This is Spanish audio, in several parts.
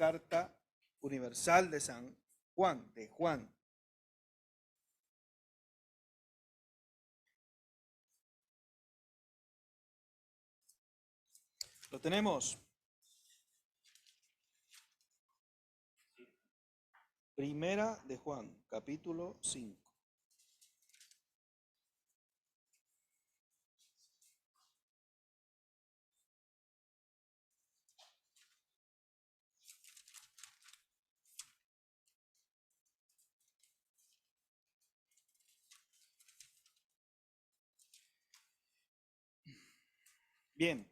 carta universal de San Juan, de Juan. ¿Lo tenemos? Primera de Juan, capítulo 5. Bien,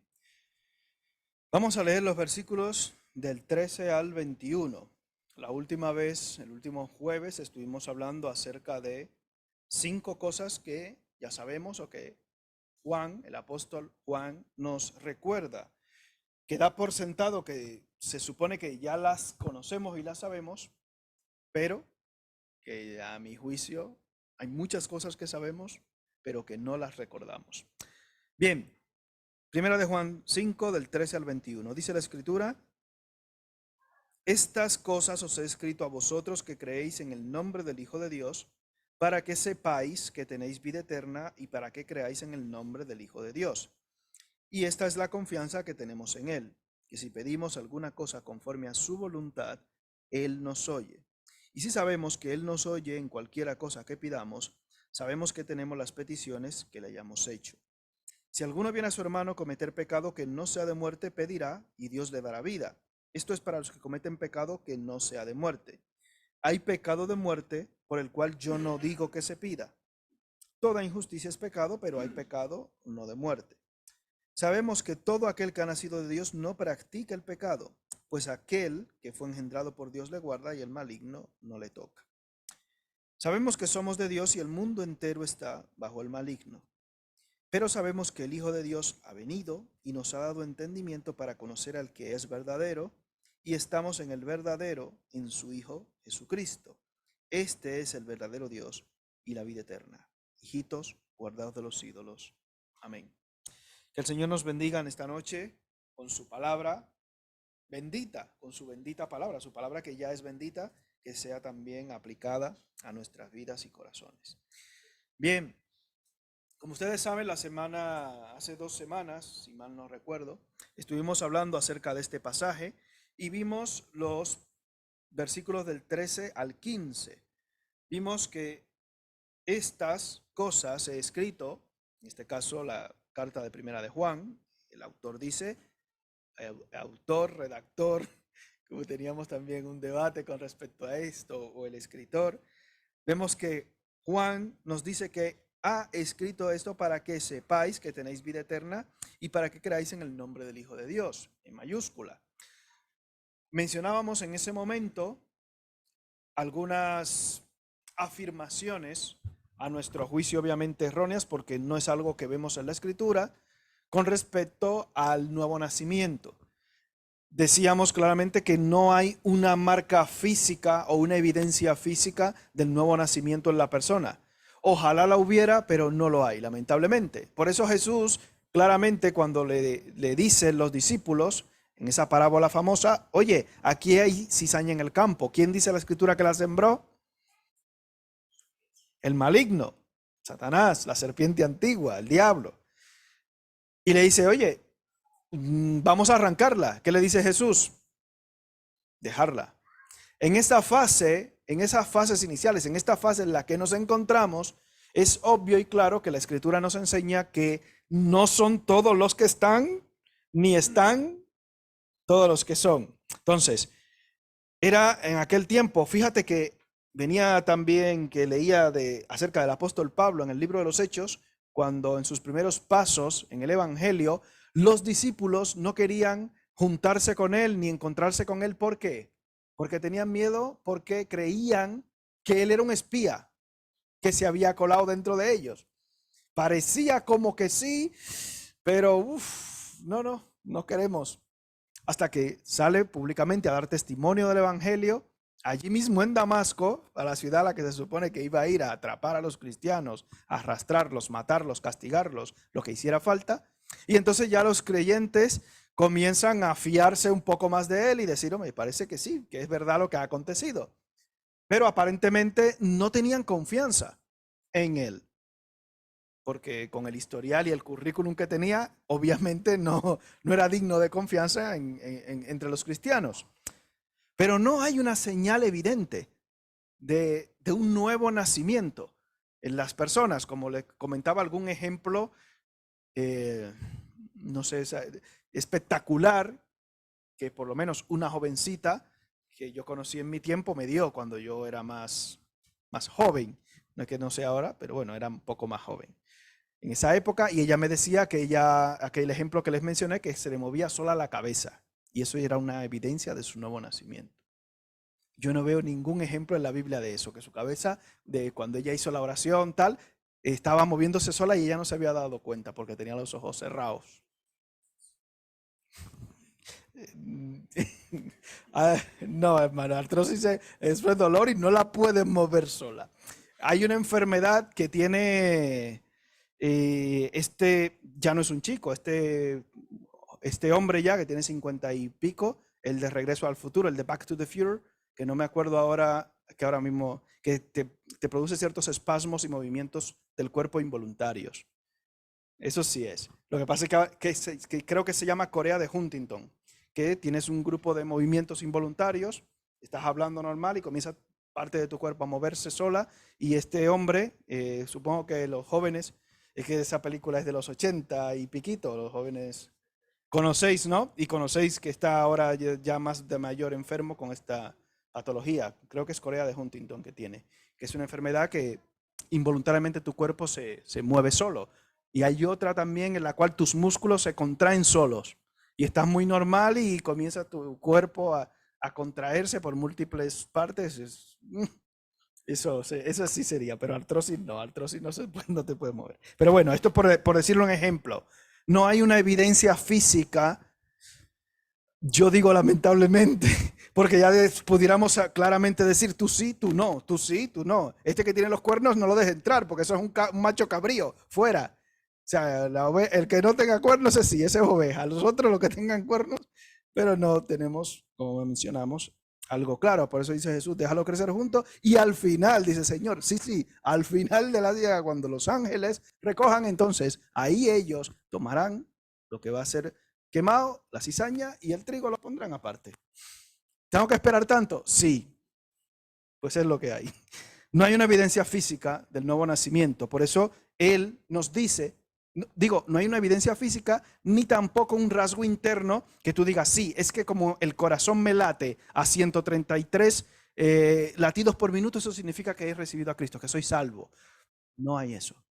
vamos a leer los versículos del 13 al 21. La última vez, el último jueves, estuvimos hablando acerca de 5 cosas que ya sabemos o que Juan, el apóstol Juan, nos recuerda, que da por sentado que se supone que ya las conocemos y las sabemos, pero que a mi juicio hay muchas cosas que sabemos, pero que no las recordamos. Bien, primera de Juan 5, del 13 al 21. Dice la Escritura: estas cosas os he escrito a vosotros que creéis en el nombre del Hijo de Dios, para que sepáis que tenéis vida eterna y para que creáis en el nombre del Hijo de Dios. Y esta es la confianza que tenemos en Él, que si pedimos alguna cosa conforme a su voluntad, Él nos oye. Y si sabemos que Él nos oye en cualquiera cosa que pidamos, sabemos que tenemos las peticiones que le hayamos hecho. Si alguno viene a su hermano a cometer pecado que no sea de muerte, pedirá y Dios le dará vida. Esto es para los que cometen pecado que no sea de muerte. Hay pecado de muerte por el cual yo no digo que se pida. Toda injusticia es pecado, pero hay pecado no de muerte. Sabemos que todo aquel que ha nacido de Dios no practica el pecado, pues aquel que fue engendrado por Dios le guarda y el maligno no le toca. Sabemos que somos de Dios y el mundo entero está bajo el maligno. Pero sabemos que el Hijo de Dios ha venido y nos ha dado entendimiento para conocer al que es verdadero, y estamos en el verdadero, en su Hijo Jesucristo. Este es el verdadero Dios y la vida eterna. Hijitos, guardados de los ídolos. Amén. Que el Señor nos bendiga en esta noche con su palabra bendita, con su bendita palabra, su palabra que ya es bendita, que sea también aplicada a nuestras vidas y corazones. Bien. Como ustedes saben, hace 2 semanas, si mal no recuerdo, estuvimos hablando acerca de este pasaje y vimos los versículos del 13 al 15. Vimos que estas cosas he escrito, en este caso la carta de Primera de Juan, el autor dice, autor, redactor, como teníamos también un debate con respecto a esto, o el escritor, vemos que Juan nos dice que ha escrito esto para que sepáis que tenéis vida eterna y para que creáis en el nombre del Hijo de Dios, en mayúscula. Mencionábamos en ese momento algunas afirmaciones, a nuestro juicio obviamente erróneas, porque no es algo que vemos en la Escritura, con respecto al nuevo nacimiento. Decíamos claramente que no hay una marca física o una evidencia física del nuevo nacimiento en la persona. Ojalá la hubiera, pero no lo hay, lamentablemente. Por eso Jesús, claramente, cuando le dicen los discípulos, en esa parábola famosa, oye, aquí hay cizaña en el campo. ¿Quién dice la Escritura que la sembró? El maligno, Satanás, la serpiente antigua, el diablo. Y le dice, oye, vamos a arrancarla. ¿Qué le dice Jesús? Dejarla. En esas fases iniciales, en esta fase en la que nos encontramos, es obvio y claro que la Escritura nos enseña que no son todos los que están, ni están todos los que son. Entonces, era en aquel tiempo, fíjate que venía también que leía acerca del apóstol Pablo en el libro de los Hechos, cuando en sus primeros pasos en el Evangelio, los discípulos no querían juntarse con él ni encontrarse con él. ¿Por qué? Porque tenían miedo, porque creían que él era un espía que se había colado dentro de ellos. Parecía como que sí, pero no queremos. Hasta que sale públicamente a dar testimonio del Evangelio, allí mismo en Damasco, a la ciudad a la que se supone que iba a ir a atrapar a los cristianos, a arrastrarlos, matarlos, castigarlos, lo que hiciera falta. Y entonces ya los creyentes comienzan a fiarse un poco más de él y decir, me parece que sí, que es verdad lo que ha acontecido. Pero aparentemente no tenían confianza en él, porque con el historial y el currículum que tenía, obviamente no era digno de confianza entre los cristianos. Pero no hay una señal evidente de un nuevo nacimiento en las personas. Como le comentaba, algún ejemplo, no sé, espectacular, que por lo menos una jovencita que yo conocí en mi tiempo me dio cuando yo era más joven. No es que no sé ahora, pero bueno, era un poco más joven en esa época, y ella me decía que aquel ejemplo que les mencioné, que se le movía sola la cabeza, y eso era una evidencia de su nuevo nacimiento. Yo no veo ningún ejemplo en la Biblia de eso, que su cabeza, de cuando ella hizo la oración, tal, estaba moviéndose sola y ella no se había dado cuenta porque tenía los ojos cerrados. No, hermano, artrosis es dolor y no la puedes mover sola. Hay una enfermedad que tiene ya no es un chico, este hombre ya que tiene 50 y pico, el de Regreso al Futuro, el de Back to the Future, que no me acuerdo ahora, que ahora mismo, que te produce ciertos espasmos y movimientos del cuerpo involuntarios. Eso sí es. Lo que pasa es que creo que se llama Corea de Huntington, que tienes un grupo de movimientos involuntarios, estás hablando normal y comienza parte de tu cuerpo a moverse sola, y este hombre, supongo que los jóvenes, es que esa película es de los 80 y piquito, los jóvenes conocéis, ¿no? Y conocéis que está ahora ya más de mayor enfermo con esta patología. Creo que es Corea de Huntington que tiene, que es una enfermedad que involuntariamente tu cuerpo se mueve solo. Y hay otra también en la cual tus músculos se contraen solos. Y estás muy normal y comienza tu cuerpo a contraerse por múltiples partes. Eso sí sería, pero artrosis no te puede mover. Pero bueno, esto por decirlo un ejemplo. No hay una evidencia física, yo digo lamentablemente, porque ya pudiéramos claramente decir tú sí, tú no, tú sí, tú no. Este que tiene los cuernos no lo dejes entrar porque eso es un macho cabrío, fuera. O sea, el que no tenga cuernos es sí, ese es oveja. Los otros los que tengan cuernos, pero no tenemos, como mencionamos, algo claro. Por eso dice Jesús, déjalo crecer juntos. Y al final, dice Señor, sí, al final de la día, cuando los ángeles recojan, entonces ahí ellos tomarán lo que va a ser quemado, la cizaña y el trigo lo pondrán aparte. ¿Tengo que esperar tanto? Sí, pues es lo que hay. No hay una evidencia física del nuevo nacimiento. Por eso Él nos dice, no hay una evidencia física ni tampoco un rasgo interno que tú digas, sí, es que como el corazón me late a 133 latidos por minuto, eso significa que he recibido a Cristo, que soy salvo. No hay eso.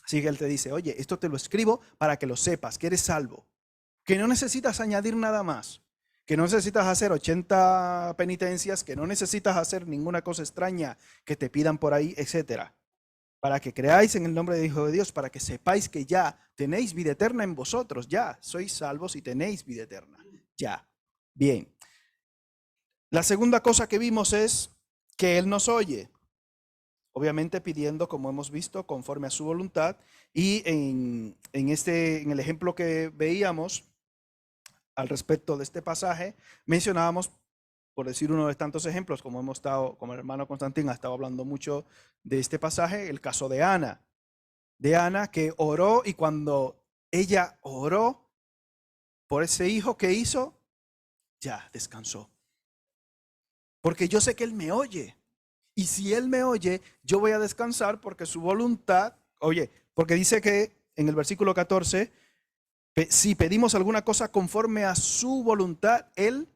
Así que Él te dice, oye, esto te lo escribo para que lo sepas, que eres salvo, que no necesitas añadir nada más, que no necesitas hacer 80 penitencias, que no necesitas hacer ninguna cosa extraña que te pidan por ahí, etcétera. Para que creáis en el nombre del Hijo de Dios, para que sepáis que ya tenéis vida eterna en vosotros, ya sois salvos y tenéis vida eterna, ya. Bien. La segunda cosa que vimos es que Él nos oye, obviamente pidiendo, como hemos visto, conforme a su voluntad, y en el ejemplo que veíamos al respecto de este pasaje, mencionábamos, por decir uno de tantos ejemplos, como como el hermano Constantín ha estado hablando mucho de este pasaje, el caso de Ana que oró, y cuando ella oró por ese hijo que hizo, ya descansó. Porque yo sé que Él me oye. Y si Él me oye, yo voy a descansar porque su voluntad, porque dice que en el versículo 14, si pedimos alguna cosa conforme a su voluntad, Él,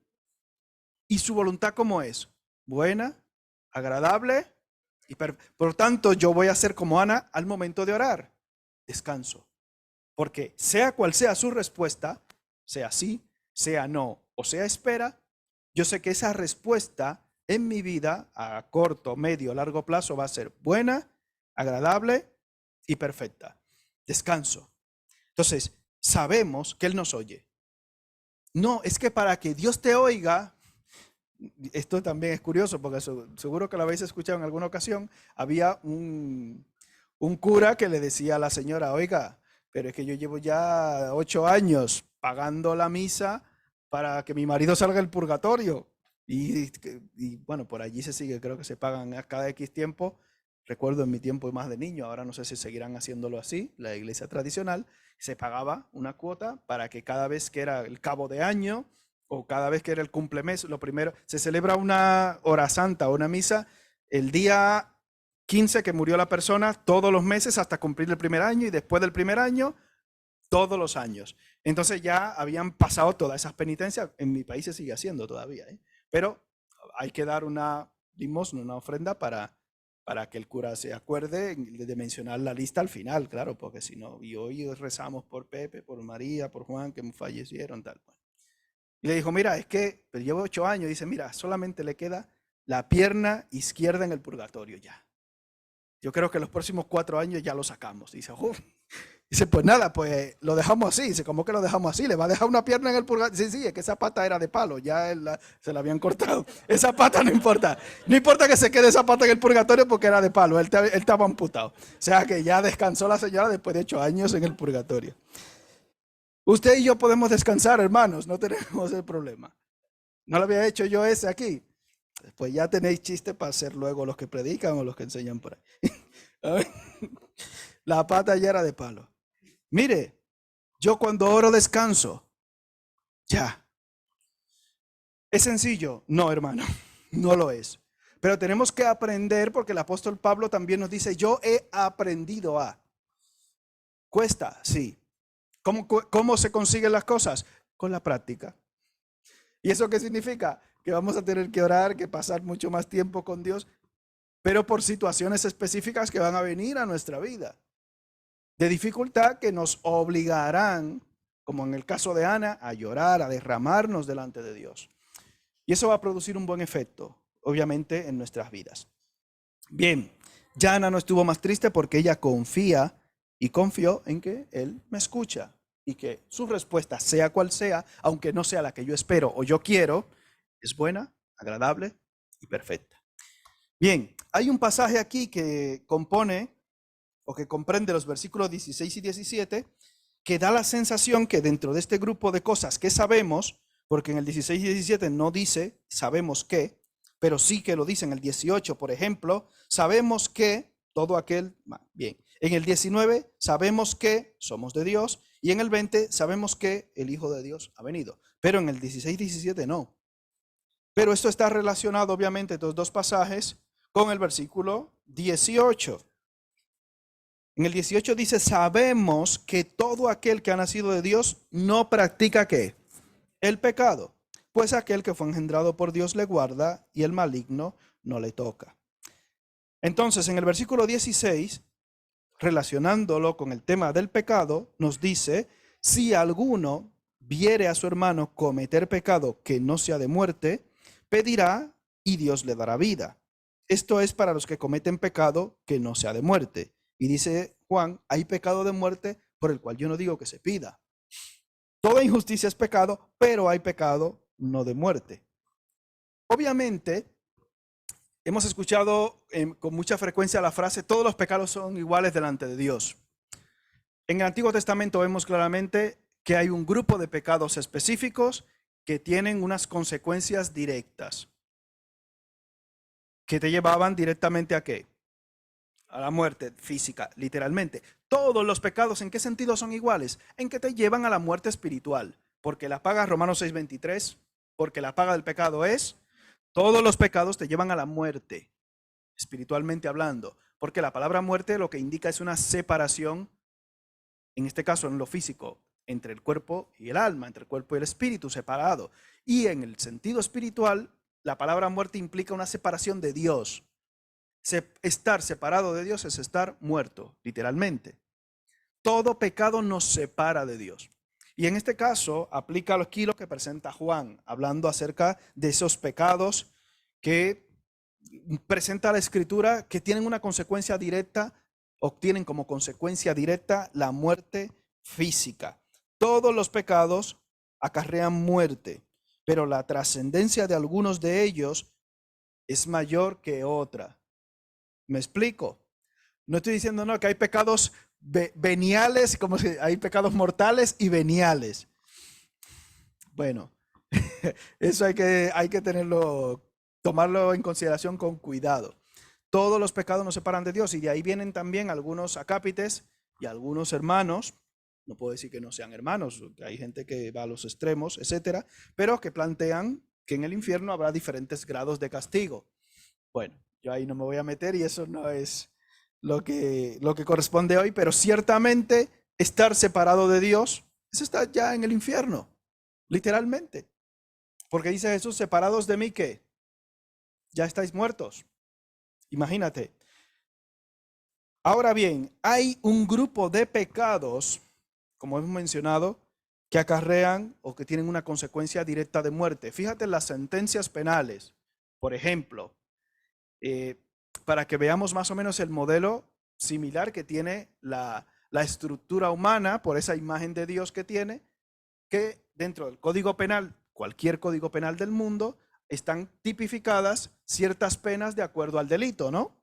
y su voluntad ¿cómo es? Buena, agradable, y por tanto yo voy a ser como Ana al momento de orar. Descanso. Porque sea cual sea su respuesta, sea sí, sea no, o sea espera, yo sé que esa respuesta en mi vida a corto, medio, largo plazo va a ser buena, agradable y perfecta. Descanso. Entonces, sabemos que Él nos oye. No, es que para que Dios te oiga, esto también es curioso porque seguro que lo habéis escuchado en alguna ocasión, había un cura que le decía a la señora, oiga, pero es que yo llevo ya 8 años pagando la misa para que mi marido salga del purgatorio. Y bueno, por allí se sigue, creo que se pagan a cada X tiempo. Recuerdo en mi tiempo más de niño, ahora no sé si seguirán haciéndolo así, la iglesia tradicional, se pagaba una cuota para que cada vez que era el cabo de año o cada vez que era el cumplemes, lo primero, se celebra una hora santa, una misa, el día 15 que murió la persona, todos los meses hasta cumplir el primer año y después del primer año, todos los años. Entonces ya habían pasado todas esas penitencias, en mi país se sigue haciendo todavía, ¿eh? Pero hay que dar una limosna, una ofrenda para que el cura se acuerde de mencionar la lista al final, claro, porque si no, y hoy rezamos por Pepe, por María, por Juan, que fallecieron, tal. Y le dijo, mira, es que pero llevo 8 años, dice, mira, solamente le queda la pierna izquierda en el purgatorio ya. Yo creo que los próximos 4 años ya lo sacamos. Dice, dice, pues nada, pues lo dejamos así. Dice, ¿cómo que lo dejamos así? ¿Le va a dejar una pierna en el purgatorio? Sí, sí, es que esa pata era de palo, ya se la habían cortado. Esa pata no importa. No importa que se quede esa pata en el purgatorio porque era de palo, él estaba amputado. O sea que ya descansó la señora después de 8 años en el purgatorio. Usted y yo podemos descansar, hermanos, no tenemos el problema. No lo había hecho yo ese aquí. Pues ya tenéis chiste para ser luego los que predican o los que enseñan por ahí. La pata ya era de palo. Mire, yo cuando oro descanso. Ya. ¿Es sencillo? No, hermano, no lo es. Pero tenemos que aprender porque el apóstol Pablo también nos dice, yo he aprendido a. Cuesta, sí. ¿Cómo se consiguen las cosas? Con la práctica. ¿Y eso qué significa? Que vamos a tener que orar, que pasar mucho más tiempo con Dios, pero por situaciones específicas que van a venir a nuestra vida. De dificultad que nos obligarán, como en el caso de Ana, a llorar, a derramarnos delante de Dios. Y eso va a producir un buen efecto, obviamente, en nuestras vidas. Bien, ya Ana no estuvo más triste porque ella confía y confió en que Él me escucha y que su respuesta, sea cual sea, aunque no sea la que yo espero o yo quiero, es buena, agradable y perfecta. Bien, hay un pasaje aquí que compone o que comprende los versículos 16 y 17 que da la sensación que dentro de este grupo de cosas que sabemos, porque en el 16 y 17 no dice sabemos qué, pero sí que lo dice en el 18, por ejemplo, sabemos que todo aquel, bien, en el 19 sabemos que somos de Dios y en el 20 sabemos que el Hijo de Dios ha venido, pero en el 16 y 17 no. Pero esto está relacionado obviamente, estos dos pasajes, con el versículo 18. En el 18 dice, sabemos que todo aquel que ha nacido de Dios no practica ¿qué? El pecado, pues aquel que fue engendrado por Dios le guarda y el maligno no le toca. Entonces, en el versículo 16, relacionándolo con el tema del pecado, nos dice, si alguno viere a su hermano cometer pecado que no sea de muerte, pedirá y Dios le dará vida. Esto es para los que cometen pecado que no sea de muerte. Y dice Juan, hay pecado de muerte por el cual yo no digo que se pida. Toda injusticia es pecado, pero hay pecado no de muerte. Obviamente, hemos escuchado con mucha frecuencia la frase, todos los pecados son iguales delante de Dios. En el Antiguo Testamento vemos claramente que hay un grupo de pecados específicos que tienen unas consecuencias directas, que te llevaban directamente ¿a qué? A la muerte física, literalmente. Todos los pecados, ¿en qué sentido son iguales? En que te llevan a la muerte espiritual, porque la paga, Romanos 6:23, porque la paga del pecado es, todos los pecados te llevan a la muerte, espiritualmente hablando, porque la palabra muerte lo que indica es una separación, en este caso en lo físico, entre el cuerpo y el alma, entre el cuerpo y el espíritu, separado. Y en el sentido espiritual, la palabra muerte implica una separación de Dios. Estar separado de Dios es estar muerto, literalmente. Todo pecado nos separa de Dios. Y en este caso aplica aquí lo que presenta Juan, hablando acerca de esos pecados que presenta la Escritura, que tienen una consecuencia directa, obtienen como consecuencia directa la muerte física. Todos los pecados acarrean muerte, pero la trascendencia de algunos de ellos es mayor que otra. ¿Me explico? No estoy diciendo no, que hay pecados veniales, como si hay pecados mortales y veniales. Bueno, eso hay que tomarlo en consideración con cuidado. Todos los pecados nos separan de Dios y de ahí vienen también algunos acápites y algunos hermanos. No puedo decir que no sean hermanos, hay gente que va a los extremos, etcétera, pero que plantean que en el infierno habrá diferentes grados de castigo. Bueno, yo ahí no me voy a meter y eso no es lo que corresponde hoy, pero ciertamente estar separado de Dios es estar ya en el infierno, literalmente. Porque dice Jesús, separados de mí, ¿qué? Ya estáis muertos. Imagínate. Ahora bien, hay un grupo de pecados, como hemos mencionado, que acarrean o que tienen una consecuencia directa de muerte. Fíjate en las sentencias penales, por ejemplo, para que veamos más o menos el modelo similar que tiene la estructura humana por esa imagen de Dios que tiene, que dentro del Código Penal, cualquier Código Penal del mundo, están tipificadas ciertas penas de acuerdo al delito, ¿no?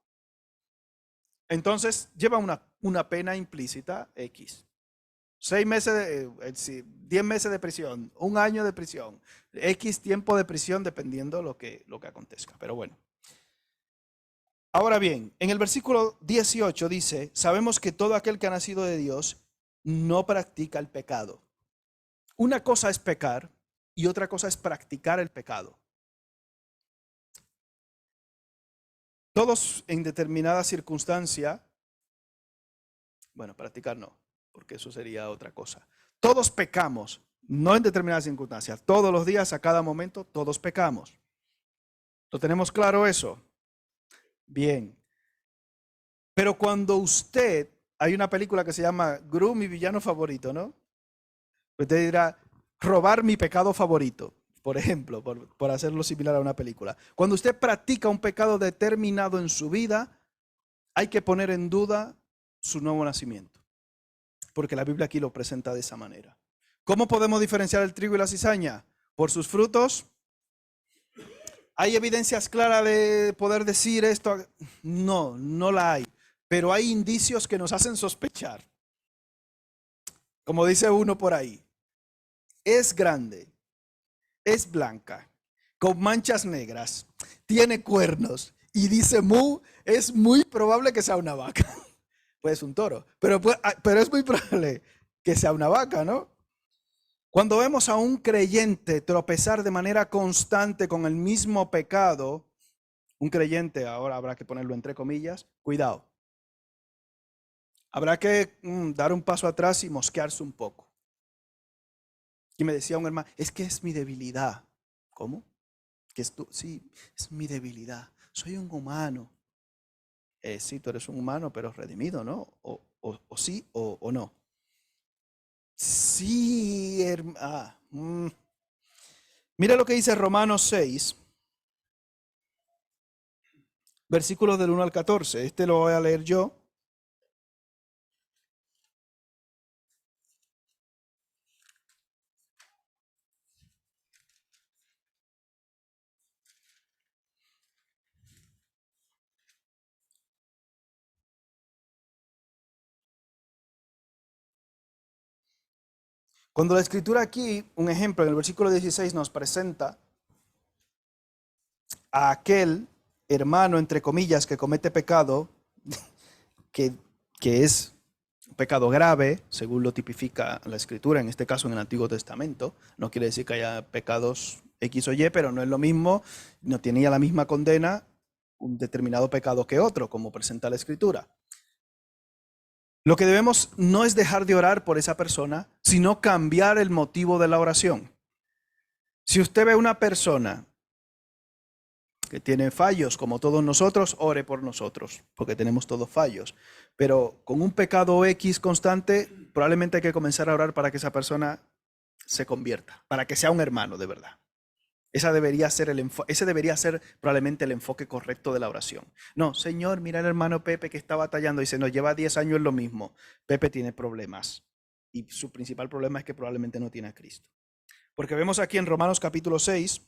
Entonces lleva una pena implícita X. 6 meses, 10 meses de prisión, 1 año de prisión, X tiempo de prisión dependiendo lo que acontezca. Pero bueno. Ahora bien, en el versículo 18 dice, sabemos que todo aquel que ha nacido de Dios no practica el pecado. Una cosa es pecar y otra cosa es practicar el pecado. Todos en determinada circunstancia, bueno, practicar no, porque eso sería otra cosa. Todos pecamos, no en determinadas circunstancias, todos los días, a cada momento, todos pecamos. ¿Lo tenemos claro eso? Bien. Pero cuando hay una película que se llama Gru, mi villano favorito, ¿no? Usted dirá, robar mi pecado favorito, por ejemplo, por hacerlo similar a una película. Cuando usted practica un pecado determinado en su vida, hay que poner en duda su nuevo nacimiento, porque la Biblia aquí lo presenta de esa manera. ¿Cómo podemos diferenciar el trigo y la cizaña? ¿Por sus frutos? ¿Hay evidencias claras de poder decir esto? No, no la hay, pero hay indicios que nos hacen sospechar. Como dice uno por ahí, es grande, es blanca, con manchas negras, tiene cuernos y dice mu, es muy probable que sea una vaca. Pues un toro, pero es muy probable que sea una vaca, ¿no? Cuando vemos a un creyente tropezar de manera constante con el mismo pecado, un creyente, ahora habrá que ponerlo entre comillas, cuidado. Habrá que dar un paso atrás y mosquearse un poco. Y me decía un hermano, es que es mi debilidad. ¿Cómo? Sí, es mi debilidad. Soy un humano. Sí, tú eres un humano, pero redimido, ¿no? O sí o no. Sí, Mira lo que dice Romanos 6, versículos del 1 al 14. Este lo voy a leer yo. Cuando la escritura aquí, un ejemplo, en el versículo 16 nos presenta a aquel hermano, entre comillas, que comete pecado, que, que es un pecado grave, según lo tipifica la escritura, en este caso en el Antiguo Testamento. No quiere decir que haya pecados X o Y, pero no es lo mismo, no tenía la misma condena un determinado pecado que otro, como presenta la escritura. Lo que debemos no es dejar de orar por esa persona, sino cambiar el motivo de la oración. Si usted ve una persona que tiene fallos, como todos nosotros, ore por nosotros, porque tenemos todos fallos. Pero con un pecado X constante, probablemente hay que comenzar a orar para que esa persona se convierta, para que sea un hermano de verdad. Ese debería ser probablemente el enfoque correcto de la oración. No, Señor, mira el hermano Pepe que está batallando y se nos lleva 10 años en lo mismo. Pepe tiene problemas y su principal problema es que probablemente no tiene a Cristo. Porque vemos aquí en Romanos capítulo 6,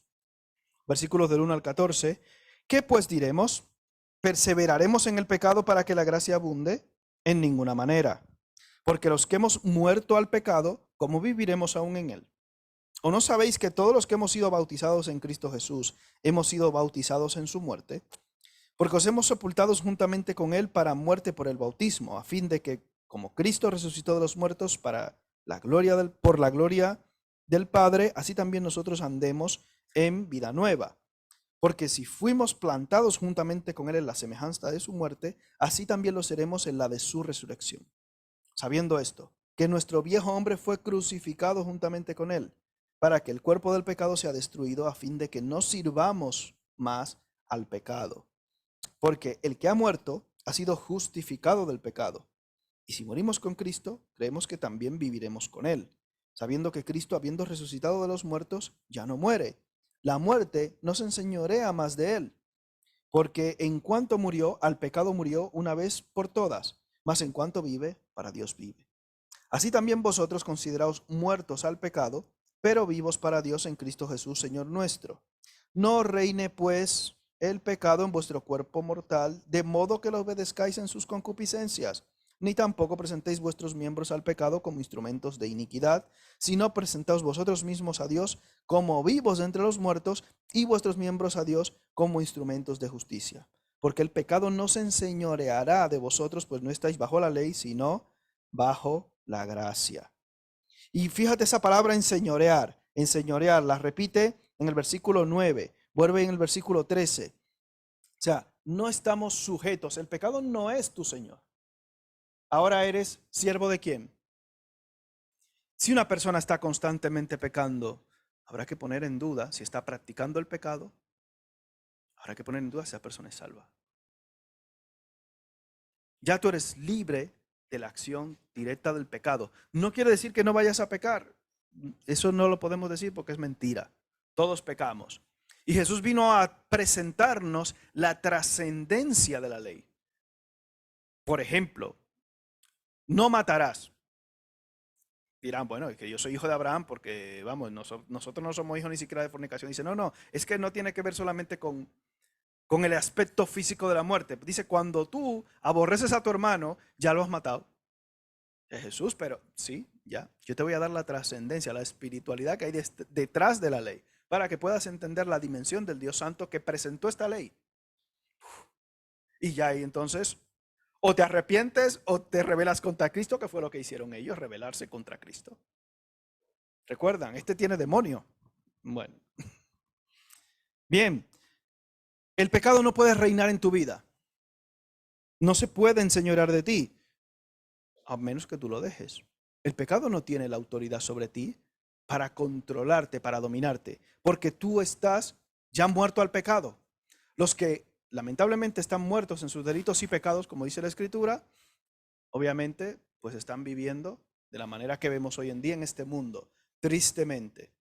versículos del 1 al 14, ¿qué pues diremos? ¿Perseveraremos en el pecado para que la gracia abunde? En ninguna manera. Porque los que hemos muerto al pecado, ¿cómo viviremos aún en él? ¿O no sabéis que todos los que hemos sido bautizados en Cristo Jesús hemos sido bautizados en su muerte? Porque os hemos sepultados juntamente con él para muerte por el bautismo, a fin de que, como Cristo resucitó de los muertos por la gloria del Padre, así también nosotros andemos en vida nueva. Porque si fuimos plantados juntamente con él en la semejanza de su muerte, así también lo seremos en la de su resurrección. Sabiendo esto, que nuestro viejo hombre fue crucificado juntamente con él, para que el cuerpo del pecado sea destruido, a fin de que no sirvamos más al pecado. Porque el que ha muerto ha sido justificado del pecado. Y si morimos con Cristo, creemos que también viviremos con él, sabiendo que Cristo, habiendo resucitado de los muertos, ya no muere. La muerte no se enseñorea más de él, porque en cuanto murió, al pecado murió una vez por todas, mas en cuanto vive, para Dios vive. Así también vosotros consideraos muertos al pecado, pero vivos para Dios en Cristo Jesús, Señor nuestro. No reine pues el pecado en vuestro cuerpo mortal, de modo que lo obedezcáis en sus concupiscencias, ni tampoco presentéis vuestros miembros al pecado como instrumentos de iniquidad, sino presentaos vosotros mismos a Dios como vivos entre los muertos, y vuestros miembros a Dios como instrumentos de justicia. Porque el pecado no se enseñoreará de vosotros, pues no estáis bajo la ley, sino bajo la gracia. Y fíjate esa palabra enseñorear, la repite en el versículo 9, vuelve en el versículo 13. O sea, no estamos sujetos, el pecado no es tu Señor. Ahora eres siervo de quién. Si una persona está constantemente pecando, habrá que poner en duda si está practicando el pecado, habrá que poner en duda si esa persona es salva. Ya tú eres libre de la acción directa del pecado. No quiere decir que no vayas a pecar. Eso no lo podemos decir porque es mentira. Todos pecamos. Y Jesús vino a presentarnos la trascendencia de la ley. Por ejemplo, no matarás. Dirán, bueno, es que yo soy hijo de Abraham porque, vamos, nosotros no somos hijos ni siquiera de fornicación. Dice, no, es que no tiene que ver solamente con el aspecto físico de la muerte. Dice, cuando tú aborreces a tu hermano, ya lo has matado. Es Jesús, pero sí, ya. Yo te voy a dar la trascendencia, la espiritualidad que hay detrás de la ley, para que puedas entender la dimensión del Dios Santo que presentó esta ley. Y ya, y entonces, o te arrepientes o te rebelas contra Cristo, que fue lo que hicieron ellos, rebelarse contra Cristo. Recuerdan, este tiene demonio. Bueno. Bien, el pecado no puede reinar en tu vida. No se puede enseñorear de ti, a menos que tú lo dejes. El pecado no tiene la autoridad sobre ti para controlarte, para dominarte, porque tú estás ya muerto al pecado. Los que lamentablemente están muertos en sus delitos y pecados, como dice la Escritura, obviamente, pues están viviendo de la manera que vemos hoy en día en este mundo. Tristemente,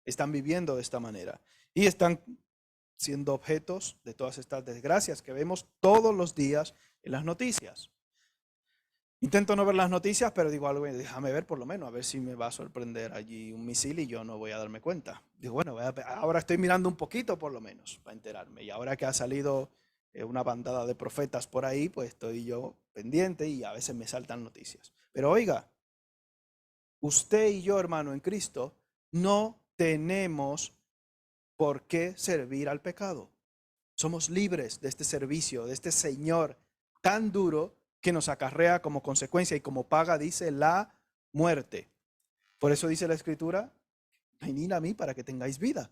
están viviendo de esta manera y están siendo objetos de todas estas desgracias que vemos todos los días en las noticias. Intento no ver las noticias, pero digo algo, déjame ver por lo menos, a ver si me va a sorprender allí un misil y yo no voy a darme cuenta. Digo, bueno, ahora estoy mirando un poquito por lo menos para enterarme. Y ahora que ha salido una bandada de profetas por ahí, pues estoy yo pendiente y a veces me saltan noticias. Pero oiga, usted y yo, hermano, en Cristo, no tenemos por qué servir al pecado. Somos libres de este servicio, de este Señor tan duro que nos acarrea como consecuencia y como paga, dice, la muerte. Por eso dice la Escritura, venid a mí para que tengáis vida.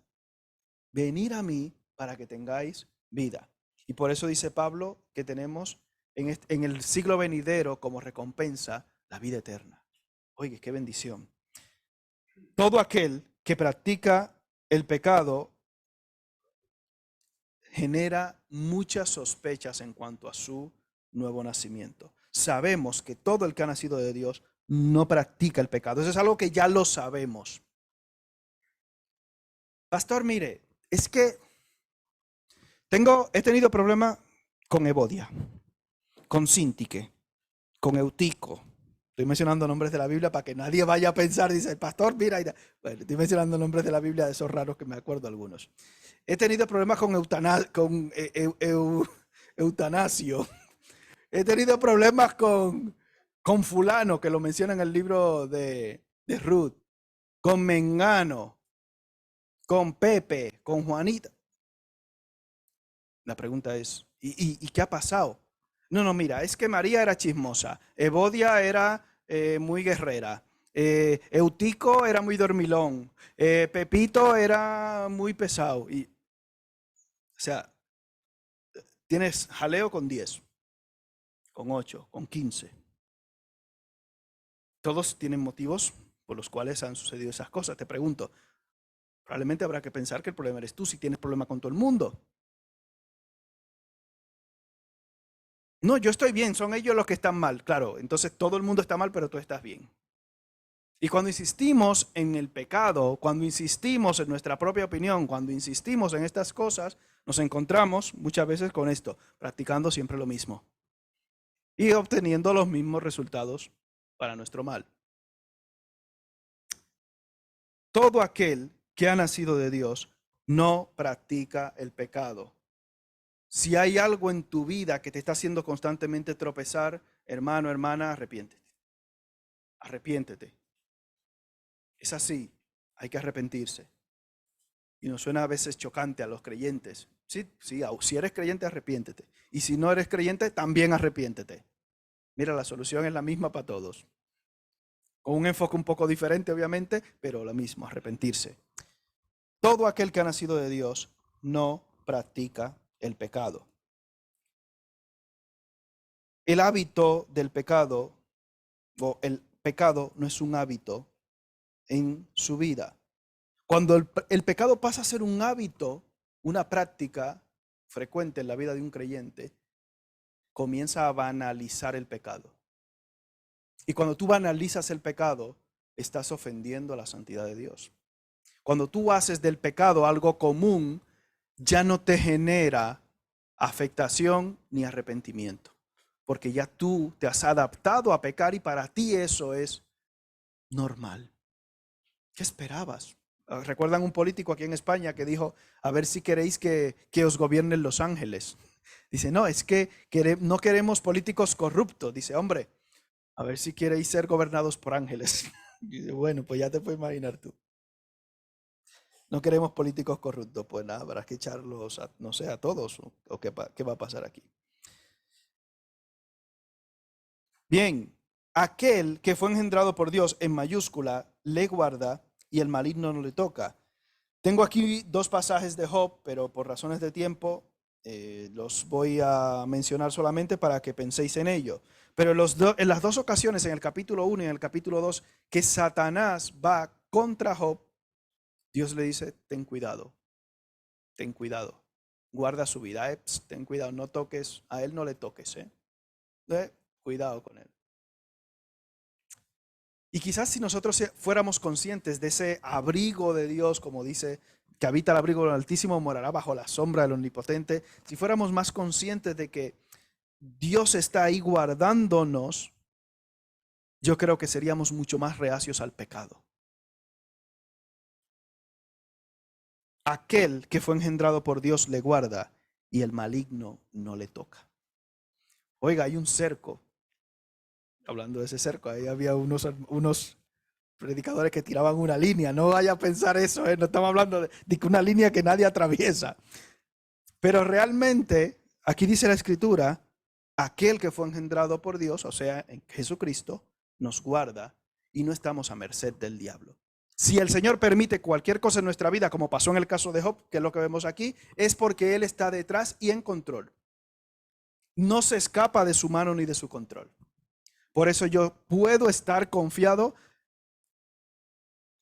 Venid a mí para que tengáis vida. Y por eso dice Pablo que tenemos en el siglo venidero como recompensa la vida eterna. Oye, qué bendición. Todo aquel que practica el pecado genera muchas sospechas en cuanto a su nuevo nacimiento. Sabemos que todo el que ha nacido de Dios no practica el pecado. Eso es algo que ya lo sabemos. Pastor, mire, es que he tenido problemas con Evodia, con Sintique, con Eutico. Estoy mencionando nombres de la Biblia para que nadie vaya a pensar, dice el pastor, mira. Bueno, estoy mencionando nombres de la Biblia de esos raros que me acuerdo algunos. He tenido problemas con Eutanasio. He tenido problemas con fulano, que lo menciona en el libro de Ruth, con Mengano. con Pepe, con Juanita. La pregunta es, ¿y qué ha pasado? No, mira, es que María era chismosa, Evodia era muy guerrera, Eutico era muy dormilón, Pepito era muy pesado. O sea, tienes jaleo con 10, con 8, con 15. Todos tienen motivos por los cuales han sucedido esas cosas. Te pregunto, probablemente habrá que pensar que el problema eres tú si tienes problema con todo el mundo. No, yo estoy bien, son ellos los que están mal. Claro, entonces todo el mundo está mal, pero tú estás bien. Y cuando insistimos en el pecado, cuando insistimos en nuestra propia opinión, cuando insistimos en estas cosas, nos encontramos muchas veces con esto, practicando siempre lo mismo y obteniendo los mismos resultados para nuestro mal. Todo aquel que ha nacido de Dios no practica el pecado. Si hay algo en tu vida que te está haciendo constantemente tropezar, hermano, hermana, arrepiéntete. Arrepiéntete. Es así, hay que arrepentirse. Y nos suena a veces chocante a los creyentes. Sí, si eres creyente, arrepiéntete. Y si no eres creyente, también arrepiéntete. Mira, la solución es la misma para todos. Con un enfoque un poco diferente, obviamente, pero lo mismo, arrepentirse. Todo aquel que ha nacido de Dios no practica el pecado. El hábito del pecado, o el pecado no es un hábito en su vida. Cuando el pecado pasa a ser un hábito, una práctica frecuente en la vida de un creyente, comienza a banalizar el pecado. Y cuando tú banalizas el pecado, estás ofendiendo a la santidad de Dios. Cuando tú haces del pecado algo común, ya no te genera afectación ni arrepentimiento, porque ya tú te has adaptado a pecar y para ti eso es normal. ¿Qué esperabas? ¿Recuerdan un político aquí en España que dijo, a ver si queréis que os gobiernen los ángeles? Dice, no, es que no queremos políticos corruptos. Dice, hombre, a ver si queréis ser gobernados por ángeles. Dice, bueno, pues ya te puedes imaginar tú. No queremos políticos corruptos. Pues nada, habrá que echarlos, no sé, a todos. ¿O qué va a pasar aquí? Bien, aquel que fue engendrado por Dios en mayúscula, le guarda y el maligno no le toca. Tengo aquí dos pasajes de Job, pero por razones de tiempo los voy a mencionar solamente para que penséis en ello. Pero en las dos ocasiones, en el capítulo 1 y en el capítulo 2, que Satanás va contra Job, Dios le dice, ten cuidado, guarda su vida, ten cuidado, no toques, a él no le toques, cuidado con él. Y quizás si nosotros fuéramos conscientes de ese abrigo de Dios, como dice, que habita el abrigo del Altísimo, morará bajo la sombra del Omnipotente, si fuéramos más conscientes de que Dios está ahí guardándonos, yo creo que seríamos mucho más reacios al pecado. Aquel que fue engendrado por Dios le guarda y el maligno no le toca. Oiga, hay un cerco. Hablando de ese cerco, ahí había unos predicadores que tiraban una línea. No vaya a pensar eso, no estamos hablando de que una línea que nadie atraviesa. Pero realmente, aquí dice la Escritura, aquel que fue engendrado por Dios, o sea, en Jesucristo, nos guarda y no estamos a merced del diablo. Si el Señor permite cualquier cosa en nuestra vida, como pasó en el caso de Job, que es lo que vemos aquí, es porque Él está detrás y en control. No se escapa de su mano ni de su control. Por eso yo puedo estar confiado,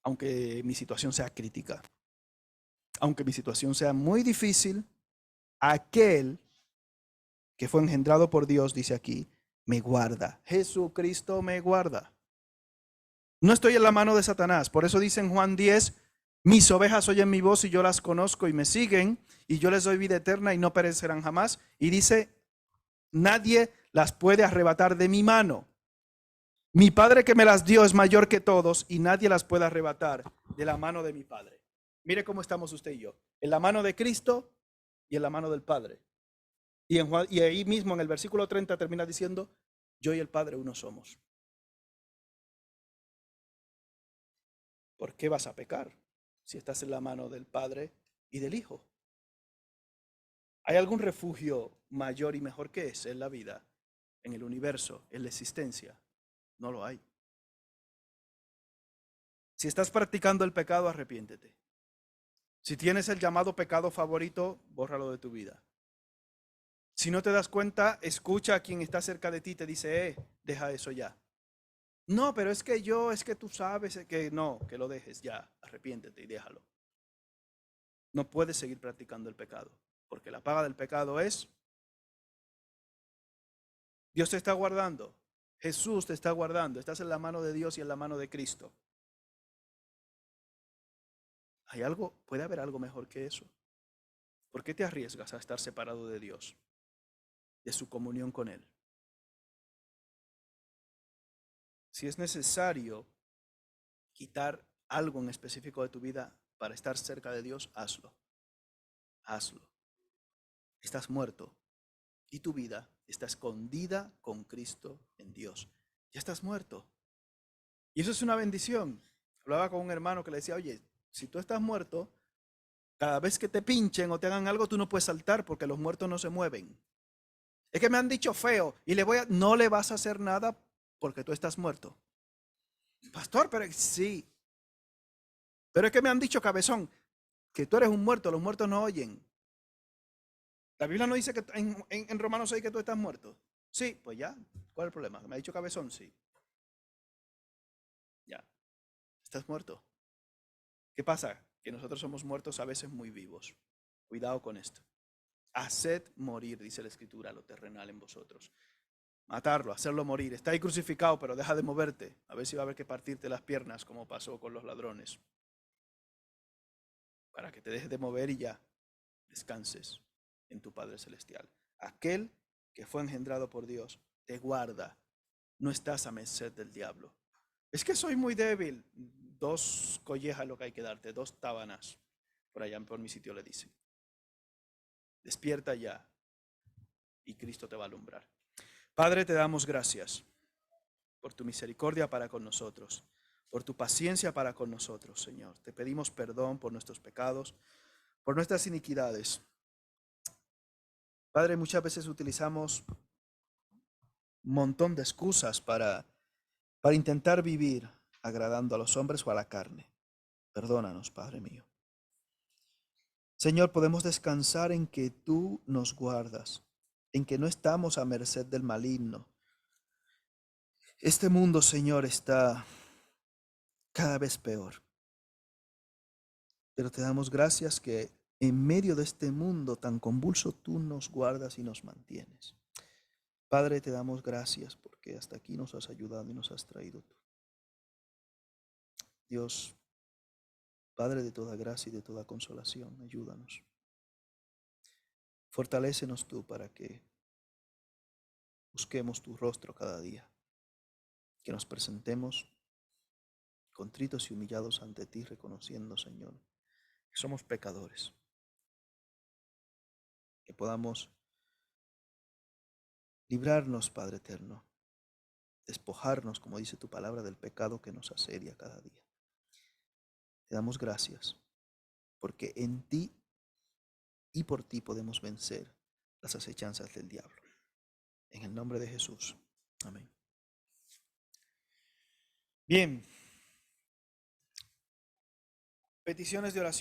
aunque mi situación sea crítica, aunque mi situación sea muy difícil, aquel que fue engendrado por Dios, dice aquí, me guarda. Jesucristo me guarda. No estoy en la mano de Satanás. Por eso dice en Juan 10, mis ovejas oyen mi voz y yo las conozco y me siguen y yo les doy vida eterna y no perecerán jamás. Y dice, nadie las puede arrebatar de mi mano. Mi Padre que me las dio es mayor que todos y nadie las puede arrebatar de la mano de mi Padre. Mire cómo estamos usted y yo. En la mano de Cristo y en la mano del Padre. Y ahí mismo en el versículo 30 termina diciendo, yo y el Padre uno somos. ¿Por qué vas a pecar? si estás en la mano del Padre y del Hijo. ¿Hay algún refugio mayor y mejor que ese en la vida, en el universo, en la existencia? No lo hay. Si estás practicando el pecado, arrepiéntete. Si tienes el llamado pecado favorito, bórralo de tu vida. Si no te das cuenta, escucha a quien está cerca de ti y te dice, deja eso ya. No, pero es que tú sabes que no, que lo dejes ya, arrepiéntete y déjalo. No puedes seguir practicando el pecado, porque la paga del pecado es, Dios te está guardando, Jesús te está guardando, estás en la mano de Dios y en la mano de Cristo. ¿Hay algo? ¿Puede haber algo mejor que eso? ¿Por qué te arriesgas a estar separado de Dios, de su comunión con Él? Si es necesario quitar algo en específico de tu vida para estar cerca de Dios, hazlo. Hazlo. Estás muerto y tu vida está escondida con Cristo en Dios. Ya estás muerto. Y eso es una bendición. Hablaba con un hermano que le decía, oye, si tú estás muerto, cada vez que te pinchen o te hagan algo, tú no puedes saltar porque los muertos no se mueven. Es que me han dicho feo y no le vas a hacer nada porque tú estás muerto. Pastor, pero sí. Pero es que me han dicho cabezón, que tú eres un muerto, los muertos no oyen. La Biblia no dice que en Romanos 6 que tú estás muerto. Sí, pues ya. ¿Cuál es el problema? ¿Me ha dicho cabezón? Sí. Ya. Estás muerto. ¿Qué pasa? Que nosotros somos muertos a veces muy vivos. Cuidado con esto. Haced morir, dice la Escritura, lo terrenal en vosotros. Matarlo, hacerlo morir. Está ahí crucificado, pero deja de moverte. A ver si va a haber que partirte las piernas, como pasó con los ladrones. Para que te dejes de mover y ya descanses en tu Padre Celestial. Aquel que fue engendrado por Dios te guarda. No estás a merced del diablo. Es que soy muy débil. 2 collejas lo que hay que darte, 2 tábanas. Por allá por mi sitio le dicen. Despierta ya y Cristo te va a alumbrar. Padre, te damos gracias por tu misericordia para con nosotros, por tu paciencia para con nosotros, Señor. Te pedimos perdón por nuestros pecados, por nuestras iniquidades. Padre, muchas veces utilizamos un montón de excusas para intentar vivir agradando a los hombres o a la carne. Perdónanos, Padre mío. Señor, podemos descansar en que tú nos guardas, en que no estamos a merced del maligno. Este mundo, Señor, está cada vez peor. Pero te damos gracias que en medio de este mundo tan convulso tú nos guardas y nos mantienes. Padre, te damos gracias porque hasta aquí nos has ayudado y nos has traído tú. Dios, Padre de toda gracia y de toda consolación, ayúdanos. Fortalécenos tú para que busquemos tu rostro cada día, que nos presentemos contritos y humillados ante ti, reconociendo, Señor, que somos pecadores, que podamos librarnos, Padre eterno, despojarnos, como dice tu palabra, del pecado que nos asedia cada día. Te damos gracias, porque en ti y por ti podemos vencer las acechanzas del diablo. En el nombre de Jesús. Amén. Bien. Peticiones de oración.